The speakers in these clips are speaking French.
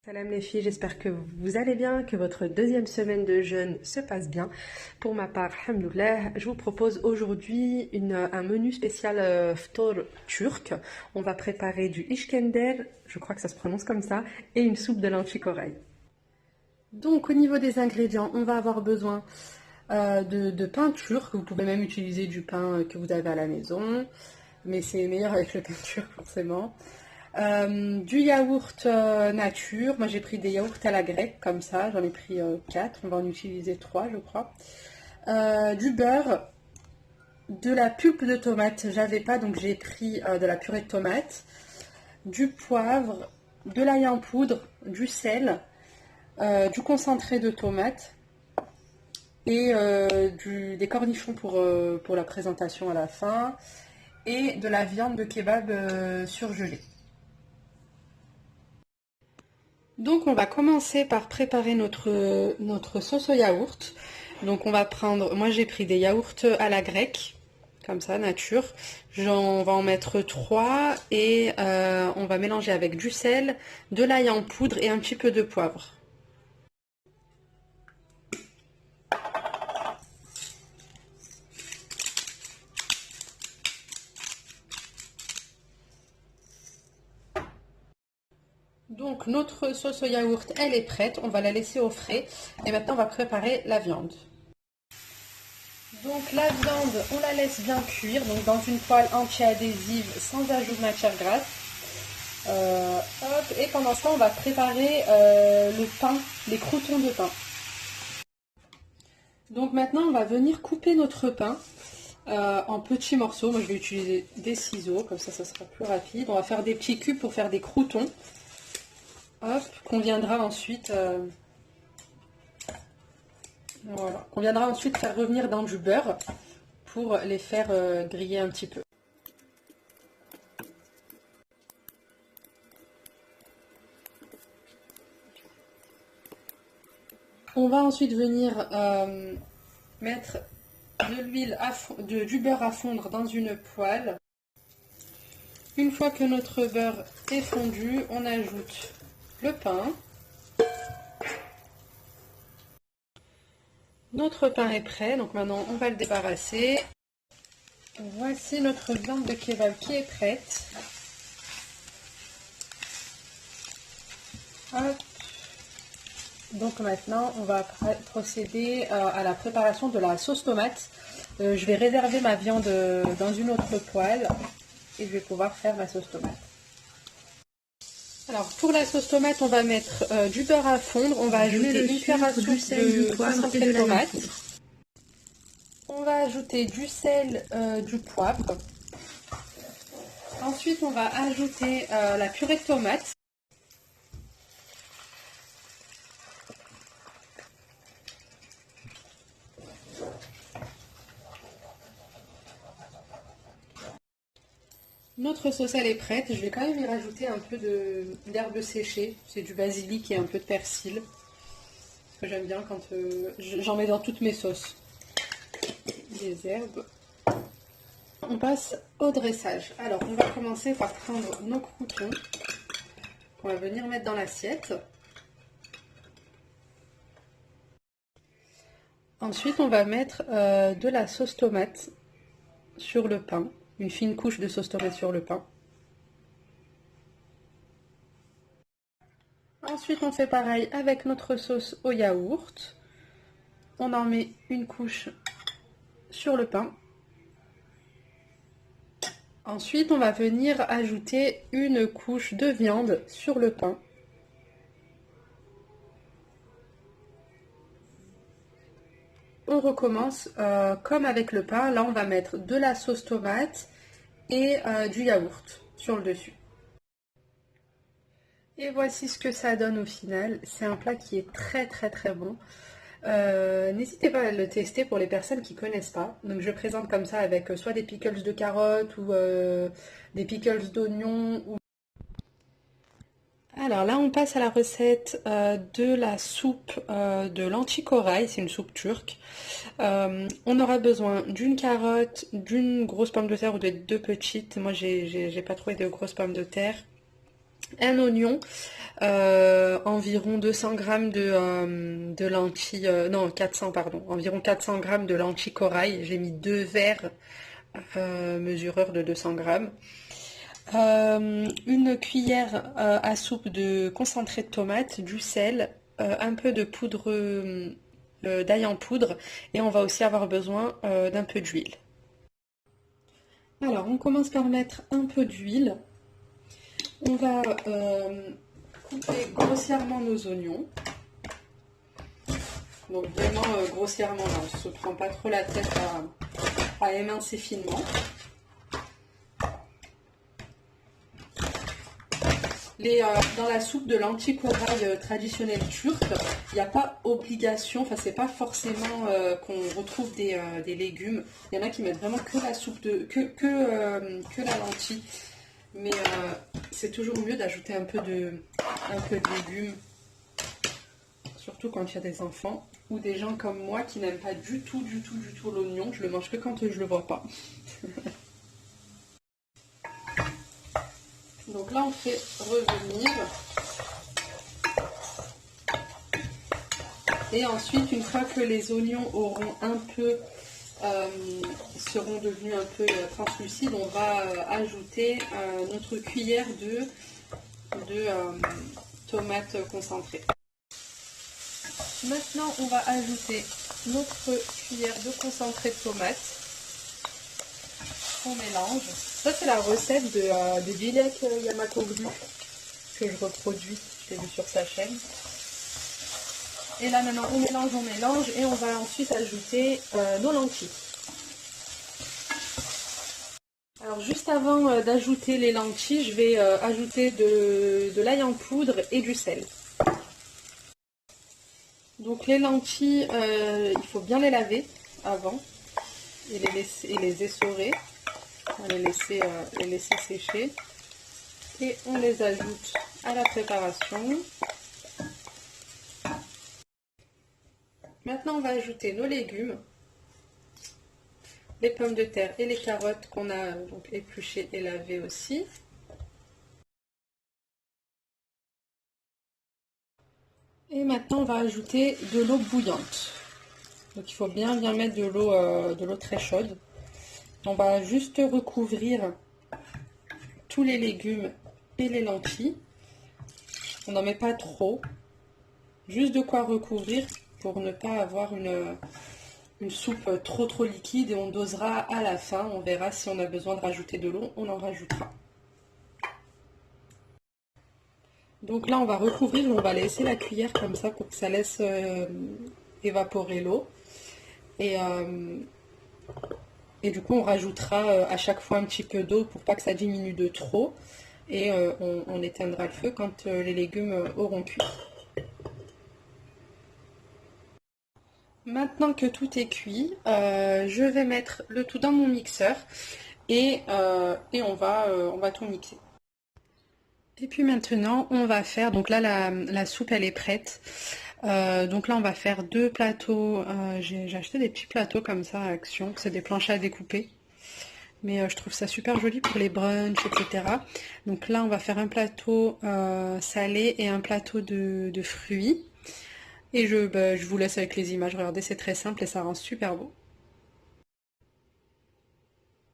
Salam les filles, j'espère que vous allez bien, que votre deuxième semaine de jeûne se passe bien. Pour ma part, alhamdoulilah, je vous propose aujourd'hui un menu spécial ftor turc. On va préparer du ishkender, je crois que ça se prononce comme ça, et une soupe de lentilles corail. Donc au niveau des ingrédients, on va avoir besoin de pain turc. Vous pouvez même utiliser du pain que vous avez à la maison, mais c'est meilleur avec le pain turc forcément. Du yaourt nature, moi j'ai pris des yaourts à la grecque comme ça, j'en ai pris 4, on va en utiliser 3 je crois. Du beurre, de la pulpe de tomate, j'avais pas donc j'ai pris de la purée de tomate, du poivre, de l'ail en poudre, du sel, du concentré de tomate et des cornichons pour la présentation à la fin et de la viande de kebab surgelée. Donc on va commencer par préparer notre sauce au yaourt. Donc on va prendre, moi j'ai pris des yaourts à la grecque, comme ça, nature. On va en mettre 3 et on va mélanger avec du sel, de l'ail en poudre et un petit peu de poivre. Donc notre sauce au yaourt, elle est prête, on va la laisser au frais. Et maintenant on va préparer la viande. Donc la viande, on la laisse bien cuire, donc dans une poêle anti-adhésive sans ajout de matière grasse. Et pendant ce temps, on va préparer le pain, les croûtons de pain. Donc maintenant, on va venir couper notre pain en petits morceaux. Moi, je vais utiliser des ciseaux, comme ça sera plus rapide. On va faire des petits cubes pour faire des croûtons. Hop, qu'on viendra ensuite... voilà, qu'on viendra ensuite faire revenir dans du beurre pour les faire griller un petit peu. On va ensuite venir mettre de l'huile, du beurre à fondre dans une poêle. Une fois que notre beurre est fondu, on ajoute le pain. Notre pain est prêt, donc maintenant on va le débarrasser. Voici notre viande de kebab qui est prête. Hop. Donc maintenant on va procéder à la préparation de la sauce tomate. Je vais réserver ma viande dans une autre poêle et je vais pouvoir faire ma sauce tomate. Alors pour la sauce tomate, on va mettre du beurre à fondre, on va ajouter une cuillère à soupe de concentré de tomate. On va ajouter du sel, du poivre. Ensuite, on va ajouter la purée de tomate. Notre sauce elle est prête. Je vais quand même y rajouter un peu d'herbe séchée. C'est du basilic et un peu de persil. Parce que j'aime bien quand j'en mets dans toutes mes sauces. Des herbes. On passe au dressage. Alors on va commencer par prendre nos croûtons qu'on va venir mettre dans l'assiette. Ensuite on va mettre de la sauce tomate sur le pain. Une fine couche de sauce tomate sur le pain. Ensuite, on fait pareil avec notre sauce au yaourt. On en met une couche sur le pain. Ensuite, on va venir ajouter une couche de viande sur le pain. On recommence comme avec le pain. Là, on va mettre de la sauce tomate et du yaourt sur le dessus. Et voici ce que ça donne au final. C'est un plat qui est très très très bon. N'hésitez pas à le tester pour les personnes qui ne connaissent pas. Donc je présente comme ça avec soit des pickles de carottes ou des pickles d'oignons. Alors là on passe à la recette de la soupe de lentilles corail. C'est une soupe turque. On aura besoin d'une carotte, d'une grosse pomme de terre ou de deux petites. Moi j'ai pas trouvé de grosses pommes de terre. un oignon, environ 200 grammes de lentilles, non 400 pardon, environ 400 grammes de lentilles corail. J'ai mis 2 verres mesureurs de 200 grammes. Une cuillère à soupe de concentré de tomate, du sel, un peu de poudre d'ail en poudre, et on va aussi avoir besoin d'un peu d'huile. Alors on commence par mettre un peu d'huile. On va couper grossièrement nos oignons. Donc vraiment grossièrement, là, on ne se prend pas trop la tête à émincer finement. Dans la soupe de lentilles corail traditionnelle turque, il n'y a pas obligation, enfin c'est pas forcément qu'on retrouve des légumes. Il y en a qui mettent vraiment que la soupe que la lentille. Mais c'est toujours mieux d'ajouter un peu de légumes, surtout quand il y a des enfants ou des gens comme moi qui n'aiment pas du tout l'oignon. Je le mange que quand je le vois pas. Donc là, on fait revenir. Et ensuite, une fois que les oignons auront seront devenus un peu translucides, on va ajouter notre cuillère de tomates concentrées. Maintenant, on va ajouter notre cuillère de concentré de tomates. On mélange. Ça, c'est la recette de Dilek Yamakoglu que je reproduis. Je l'ai vu sur sa chaîne. Et là, maintenant, on mélange et on va ensuite ajouter nos lentilles. Alors, juste avant d'ajouter les lentilles, je vais ajouter de l'ail en poudre et du sel. Donc, les lentilles, il faut bien les laver avant et les essorer. On va les laisser sécher et on les ajoute à la préparation. Maintenant, on va ajouter nos légumes, les pommes de terre et les carottes qu'on a donc épluchées et lavées aussi. Et maintenant, on va ajouter de l'eau bouillante. Donc, il faut bien mettre de l'eau très chaude. On va juste recouvrir tous les légumes et les lentilles. On n'en met pas trop. Juste de quoi recouvrir pour ne pas avoir une soupe trop liquide, et on dosera à la fin. On verra si on a besoin de rajouter de l'eau, on en rajoutera. Donc là, on va recouvrir, on va laisser la cuillère comme ça pour que ça laisse évaporer l'eau. Et du coup, on rajoutera à chaque fois un petit peu d'eau pour pas que ça diminue de trop. Et on éteindra le feu quand les légumes auront cuit. Maintenant que tout est cuit, je vais mettre le tout dans mon mixeur et on va tout mixer. Et puis maintenant, on va faire, donc là la soupe elle est prête. Donc là on va faire 2 plateaux, j'ai acheté des petits plateaux comme ça à Action, c'est des planches à découper. Mais je trouve ça super joli pour les brunchs, etc. Donc là on va faire un plateau salé et un plateau de fruits. Et je vous laisse avec les images, regardez c'est très simple et ça rend super beau.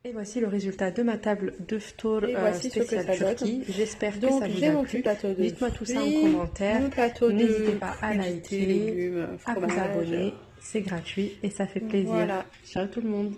Et voici le résultat de ma table de ftour spéciale Turquie. J'espère que ça vous a plu. Dites-moi tout ça en commentaire. N'hésitez pas à liker, à vous abonner. C'est gratuit et ça fait plaisir. Voilà. Ciao tout le monde.